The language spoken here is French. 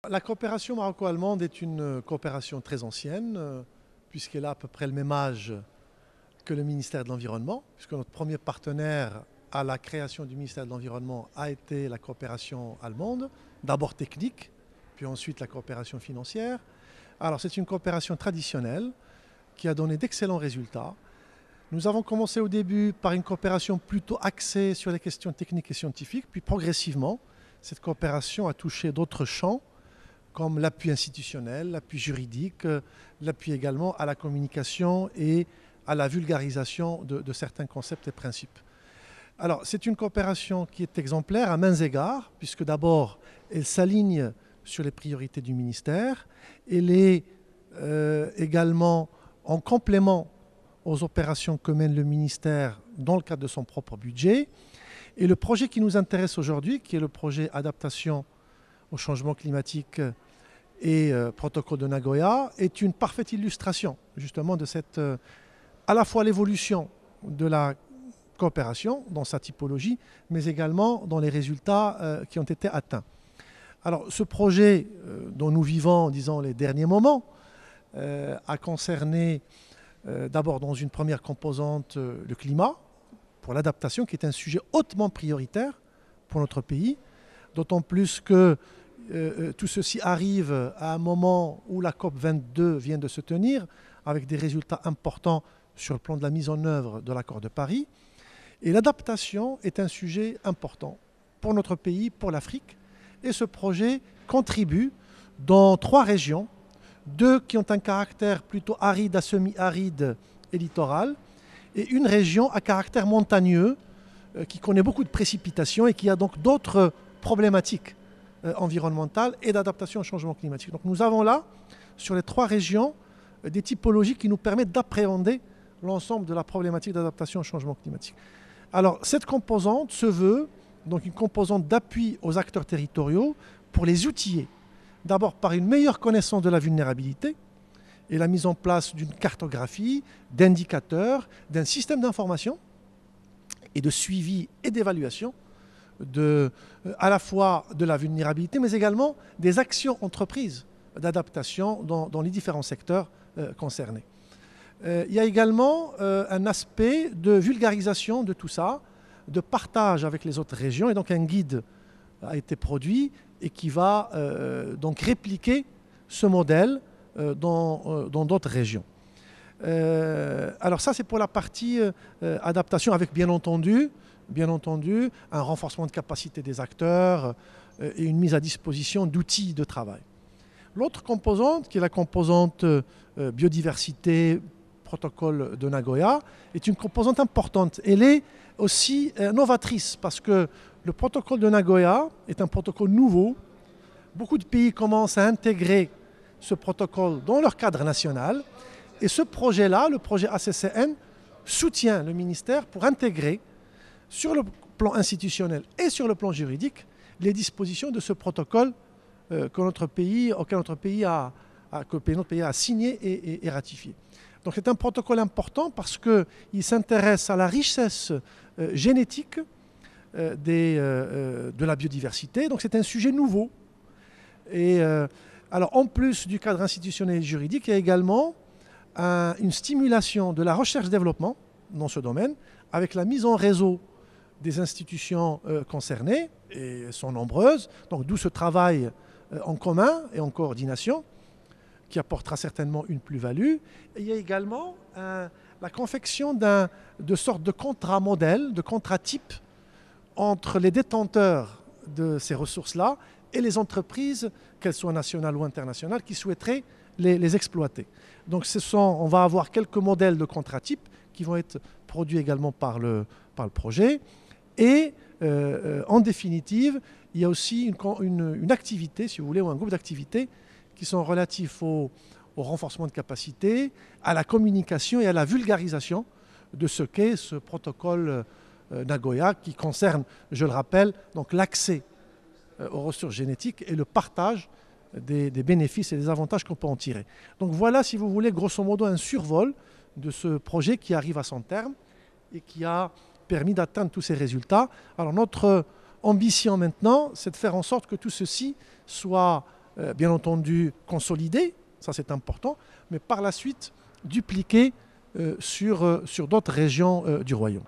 la coopération maroco-allemande est une coopération très ancienne, puisqu'elle a à peu près le même âge que le ministère de l'Environnement, puisque notre premier partenaire à la création du ministère de l'Environnement a été la coopération allemande, d'abord technique, puis ensuite la coopération financière. Alors c'est une coopération traditionnelle qui a donné d'excellents résultats. Nous avons commencé au début par une coopération plutôt axée sur les questions techniques et scientifiques, puis progressivement, cette coopération a touché d'autres champs, comme l'appui institutionnel, l'appui juridique, l'appui également à la communication et à la vulgarisation de certains concepts et principes. Alors, c'est une coopération qui est exemplaire à mains égards, puisque d'abord, elle s'aligne sur les priorités du ministère. Elle est également en complément aux opérations que mène le ministère dans le cadre de son propre budget. Et le projet qui nous intéresse aujourd'hui, qui est le projet Adaptation au changement climatique et protocole de Nagoya, est une parfaite illustration justement de cette, à la fois l'évolution de la coopération dans sa typologie, mais également dans les résultats qui ont été atteints. Alors ce projet dont nous vivons, disons, les derniers moments, a concerné d'abord dans une première composante le climat, pour l'adaptation, qui est un sujet hautement prioritaire pour notre pays, d'autant plus que tout ceci arrive à un moment où la COP22 vient de se tenir, avec des résultats importants sur le plan de la mise en œuvre de l'accord de Paris. Et l'adaptation est un sujet important pour notre pays, pour l'Afrique. Et ce projet contribue dans 3 régions, 2 qui ont un caractère plutôt aride à semi-aride et littoral, et une région à caractère montagneux qui connaît beaucoup de précipitations et qui a donc d'autres problématiques environnementales et d'adaptation au changement climatique. Donc nous avons là, sur les 3 régions, des typologies qui nous permettent d'appréhender l'ensemble de la problématique d'adaptation au changement climatique. Alors cette composante se veut donc une composante d'appui aux acteurs territoriaux pour les outiller, d'abord par une meilleure connaissance de la vulnérabilité, et la mise en place d'une cartographie, d'indicateurs, d'un système d'information et de suivi et d'évaluation à la fois de la vulnérabilité, mais également des actions entreprises d'adaptation dans les différents secteurs concernés. Il y a également un aspect de vulgarisation de tout ça, de partage avec les autres régions, et donc un guide a été produit et qui va donc répliquer ce modèle dans d'autres régions. Alors ça, c'est pour la partie adaptation, avec bien entendu, un renforcement de capacité des acteurs et une mise à disposition d'outils de travail. L'autre composante, qui est la composante biodiversité, protocole de Nagoya, est une composante importante. Elle est aussi novatrice, parce que le protocole de Nagoya est un protocole nouveau. Beaucoup de pays commencent à intégrer ce protocole dans leur cadre national. Et ce projet-là, le projet ACCN, soutient le ministère pour intégrer, sur le plan institutionnel et sur le plan juridique, les dispositions de ce protocole auquel notre pays a signé et ratifié. Donc c'est un protocole important parce qu'il s'intéresse à la richesse génétique de la biodiversité. Donc c'est un sujet nouveau. Et alors en plus du cadre institutionnel et juridique, il y a également une stimulation de la recherche-développement dans ce domaine, avec la mise en réseau des institutions concernées, et elles sont nombreuses, donc d'où ce travail en commun et en coordination, qui apportera certainement une plus-value. Et il y a également la confection de sortes de contrats modèles, de contrats types, entre les détenteurs de ces ressources-là et les entreprises, qu'elles soient nationales ou internationales, qui souhaiteraient les exploiter. Donc on va avoir quelques modèles de contrats types qui vont être produits également par le projet. Et en définitive, il y a aussi une activité, si vous voulez, ou un groupe d'activités qui sont relatifs au renforcement de capacité, à la communication et à la vulgarisation de ce qu'est ce protocole Nagoya, qui concerne, je le rappelle, donc l'accès aux ressources génétiques et le partage des bénéfices et des avantages qu'on peut en tirer. Donc voilà, si vous voulez, grosso modo, un survol de ce projet qui arrive à son terme et qui a permis d'atteindre tous ces résultats. Alors notre ambition maintenant, c'est de faire en sorte que tout ceci soit bien entendu consolider, ça c'est important, mais par la suite dupliquer sur d'autres régions du royaume.